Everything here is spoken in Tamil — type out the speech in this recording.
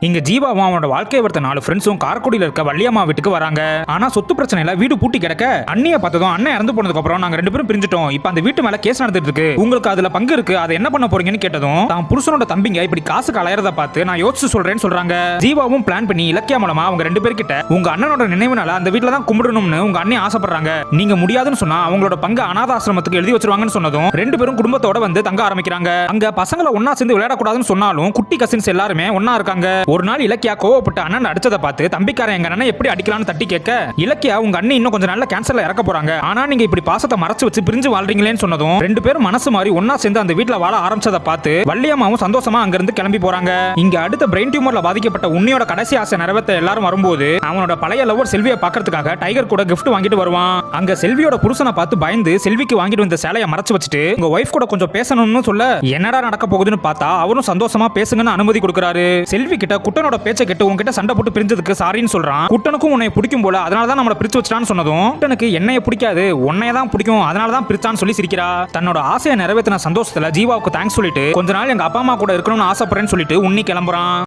இங்க ஜீவாவும் அவனோட வாழ்க்கையை வர்த்த 4 ஃப்ரெண்ட்ஸும் காரக்குடியில இருக்க வள்ளியம்மா வீட்டுக்கு வராங்க. ஆனா சொத்து பிரச்சனையில வீடு பூட்டி கிடக்க அண்ணிய பார்த்ததும் அண்ணன் இறந்து போனதுக்கு அப்புறம் நாங்க 2 பேரும் பிரிஞ்சிட்டோம். இப்ப அந்த வீட்டு மேல கேஸ் நடந்துட்டு இருக்கு. உங்களுக்கு அதுல பங்கு இருக்கு. அதை என்ன பண்ண போறீங்கன்னு கேட்டதும் தான் புருஷனோட தம்பிங்க இப்படி காசுக்கு அலையறத பார்த்து நான் யோசிச்சு சொல்றேன்னு சொல்றாங்க. ஜீவாவும் பிளான் பண்ணி இலக்கியா மூலமா அவங்க 2 பேர்கிட்ட உங்க அண்ணனோட நினைவுனால அந்த வீட்டுல தான் கும்பிடணும்னு உங்க அண்ணி ஆசைப்படுறாங்க. நீங்க முடியாதுன்னு சொன்னா அவங்களோட பங்கு அனாத ஆசிரமத்துக்கு எழுதி வச்சிருவாங்கன்னு சொன்னதும் 2 பேரும் குடும்பத்தோட வந்து தங்க ஆரம்பிக்கிறாங்க. அங்க பசங்களை ஒன்னா சேர்ந்து விளையாடக்கூடாதுன்னு சொன்னாலும் குட்டி கசின்ஸ் எல்லாருமே ஒன்னா இருக்காங்க. ஒரு நாள் இலக்கியா கோவப்பட்டு அண்ணன் அடிச்சதை பார்த்து தம்பிக்காரன் எங்க அண்ணன் எப்படி அடிக்கலாம்னு தட்டி கேட்க இலக்கியா உங்க அண்ணி இன்னும் கொஞ்சம் நாள்ல கேன்சர்ல இறக்க போறாங்க. ஆனா நீங்க இப்படி பாசத்தை மறைச்சு வச்சு பிரிஞ்சு வாழ்றீங்களேன்னு சொன்னதும் 2 பேரும் மனசு மாறி ஒன்னா சேர்ந்து அந்த வீட்ல வாழ ஆரம்பிச்சதை பார்த்து வள்ளியம்மாவும் சந்தோஷமா அங்க இருந்து கிளம்பி போறாங்க. இங்க அடுத்த பிரெயின் டியூமர்ல பாதிக்கப்பட்ட உன்னியோட கடைசி ஆசை நிறைவேற்ற எல்லாரும் வரும்போது அவனோட பழைய லவர் செல்வியை பாக்கிறதுக்காக டைகர் கூட கிஃப்ட் வாங்கிட்டு வருவான். அங்க செல்வியோட புருஷனை பார்த்து பயந்து செல்விக்கு வாங்கிட்டு வந்த சேலையை மறைச்சு வச்சுட்டு உங்க ஒய்ஃப் கூட கொஞ்சம் பேசணும்னு சொல்ல என்னடா நடக்க போகுதுன்னு பார்த்தா அவரும் சந்தோஷமா பேசுங்கன்னு அனுமதி கொடுக்கறாரு. செல்வி கிட்ட குட்டனோட பேச்சை கேட்டு உன்கிட்ட சண்டை போட்டு பிரிஞ்சதுக்கு சாரின்னு சொல்றான். குட்டனுக்கும் உன்னை பிடிக்கும் போல அதனாலதான் நம்மள பிரிச்சு வச்சான்னு சொன்னதும் குட்டனுக்கு என்னைய பிடிக்காது உன்னைய தான் பிடிக்கும் அதனாலதான் பிரிச்சான்னு சொல்லி சிரிக்கிறா. தன்னோட ஆசையை நிறைவேற்றின சந்தோஷத்துல ஜீவாவுக்கு தேங்க்ஸ் சொல்லிட்டு கொஞ்ச நாள் எங்க அப்பா அம்மா கூட இருக்கணும்னு ஆசைப்படுறேன்னு சொல்லிட்டு உன்னி கிளம்புறான்.